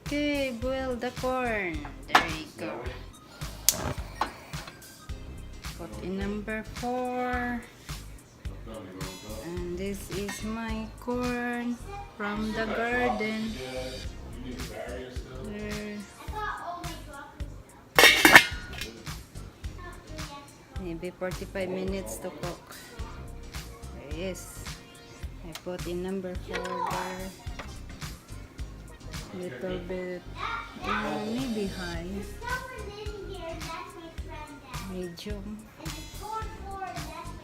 Okay, boil the corn. There you go. Put in number 4. And this is my corn from the garden. There. Maybe 45 minutes to cook. There it is. I put in number 4 there. Little bit, maybe high. Medium.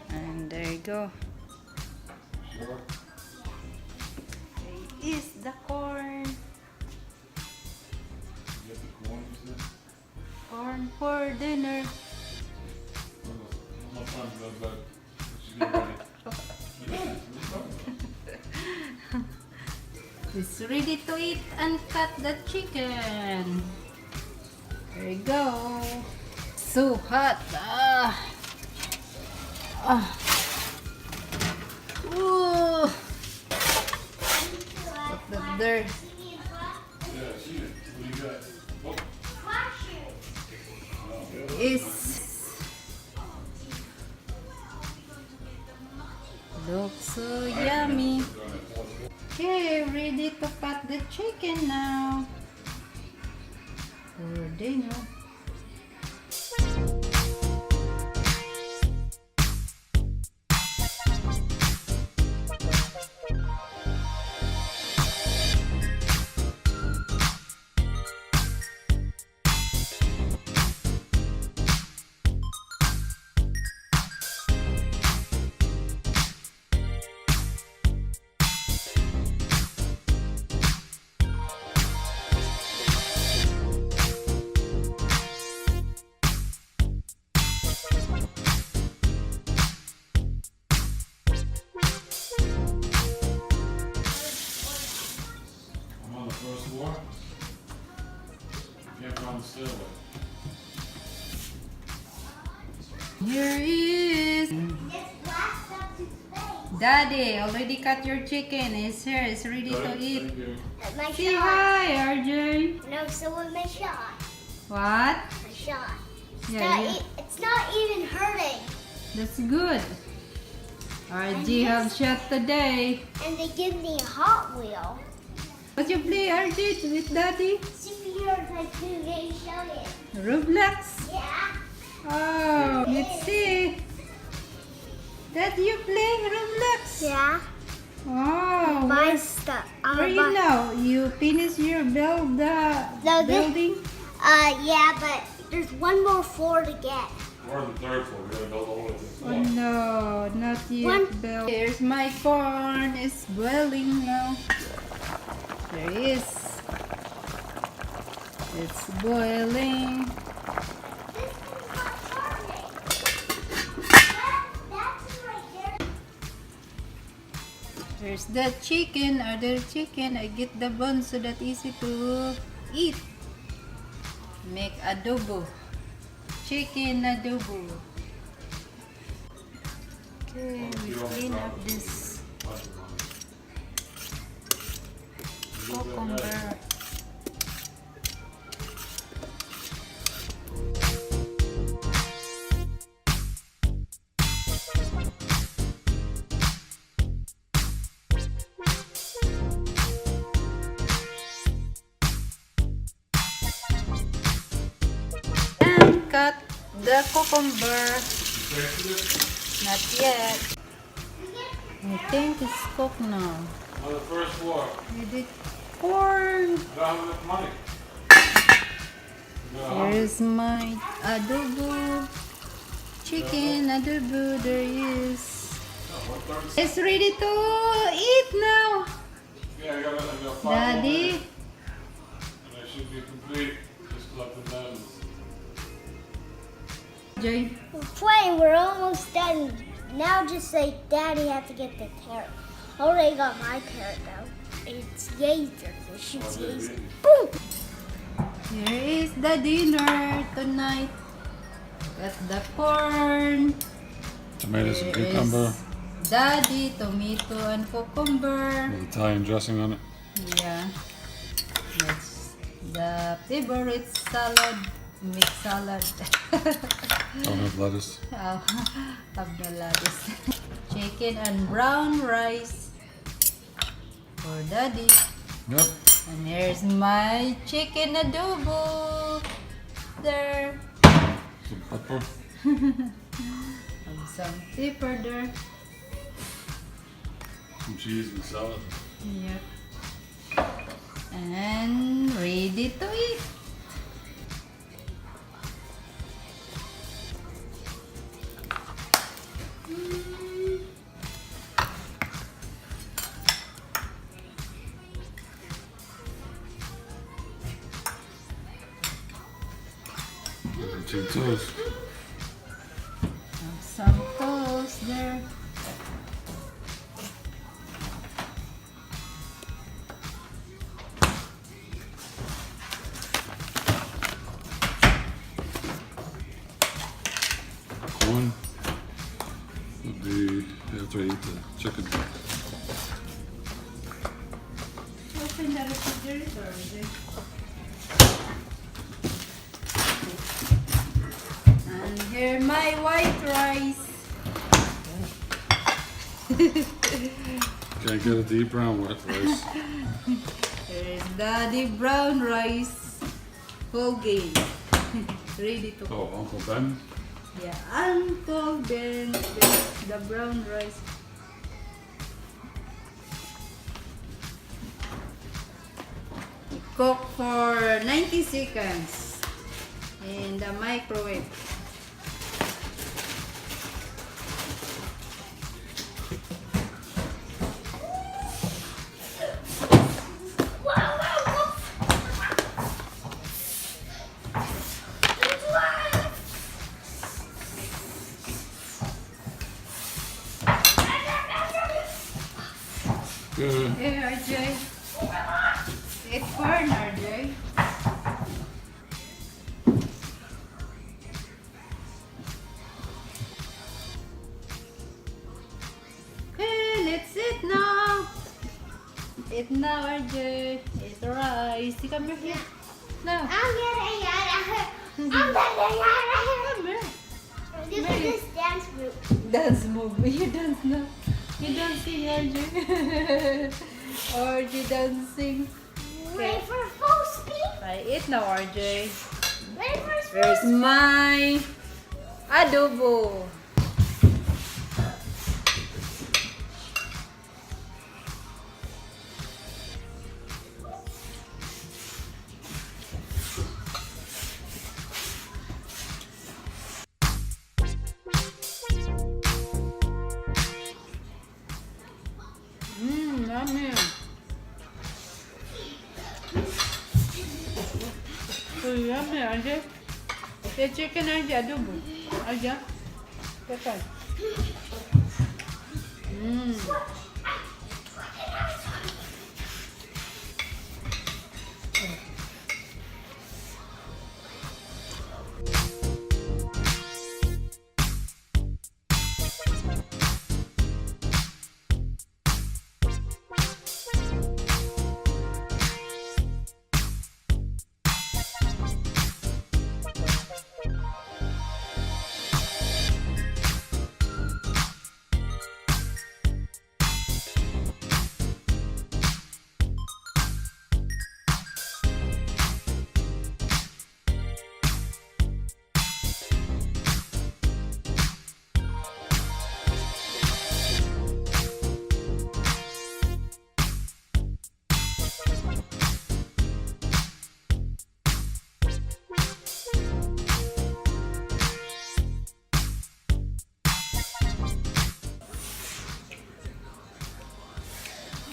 And there you go. There is the corn. Corn for dinner. It's ready to eat and cut the chicken. There you go. So hot. Ooh. Put that there. Looks so yummy. Okay, ready to cut the chicken now for dinner. Here is Daddy. Already cut your chicken. It's here. It's ready to eat. My Say shot. hi, RJ. No, so with my shot. What? My shot. Yeah, It's not even hurting. that's good. RJ have shot today. And they give me a Hot Wheel. What you play, RJ, with Daddy? Superhero Tycoon Game Show it. Roblox? Yeah. Oh, let's see. That you play Roblox? Yeah. Wow. Buy stuff. Where you now? You finish your No, building? Yeah, but there's one more floor to get. We're on the 3rd floor. We're gonna build all the way to the Oh floor. no, not yet One. built. Here's my corn. It's boiling now. There it is. It's boiling. There's the chicken, other chicken. I get the bone so that easy to eat. Make adobo. Chicken adobo. Okay, we clean up this cucumber. Cut the cucumber. Not yet. I think it's cooked now. On the 1st floor. We did corn. I don't have enough money. Here's my adobo. Chicken adobo. There is. It's ready to eat now. Yeah, I got 5 Daddy. more minutes. And I should be complete. Just collect the bananas. Jay. We're playing. We're almost done. Now just say Daddy have to get the carrot. I already got my carrot though. It's Yazer. It shoots Yazer. Boom! Here is the dinner tonight. Got the corn. Tomatoes and Here cucumber is Daddy, tomato and cucumber. with Italian dressing on it. Yeah. Let's The favorite salad, mixed salad. I'll have lettuce. Of the lettuce. Chicken and brown rice for Daddy. Yep. And here's my chicken adobo. There. Some pepper. And some pepper there. Some cheese and salad. Yep. And ready to eat. Some toast. Some toast there. Corn. Would be after I eat the chicken. Open the refrigerator, is it? And here my white rice. Can't get a deep brown wet rice. There's Daddy brown rice. Full game. Ready to Oh, Uncle Ben. Yeah, Uncle Ben, the brown rice. Cook for 90 seconds in the microwave. Good. Hey, RJ. It's corn, RJ. Hey, let's eat now. Eat now, RJ. Eat rice. Come here. Now. I'm getting Come here. Look at this dance group. Dance move. You dance now. You dancing, RJ. RJ dancing. Ready for full speed? I eat now, RJ. Ready for full Where's my adobo? Yummy. So yummy, RJ. The chicken, RJ, adobo. RJ. Pepper.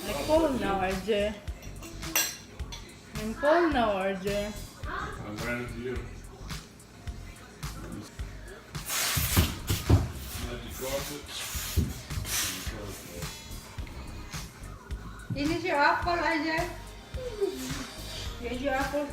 I'm cold now, RJ. I'm cold now, RJ. I'm ready to you. This is your apple, RJ. Here's your apple.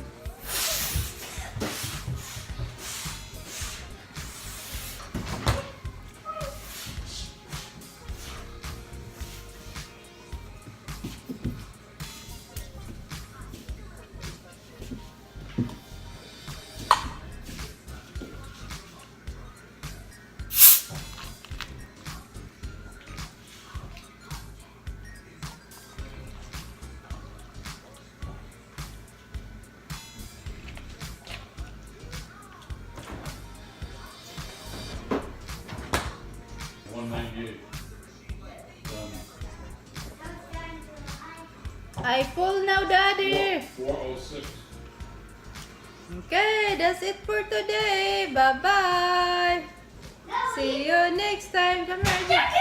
I full now, Daddy. 4:06. Okay, that's it for today. Bye-bye. See you next time. Come here, Daddy.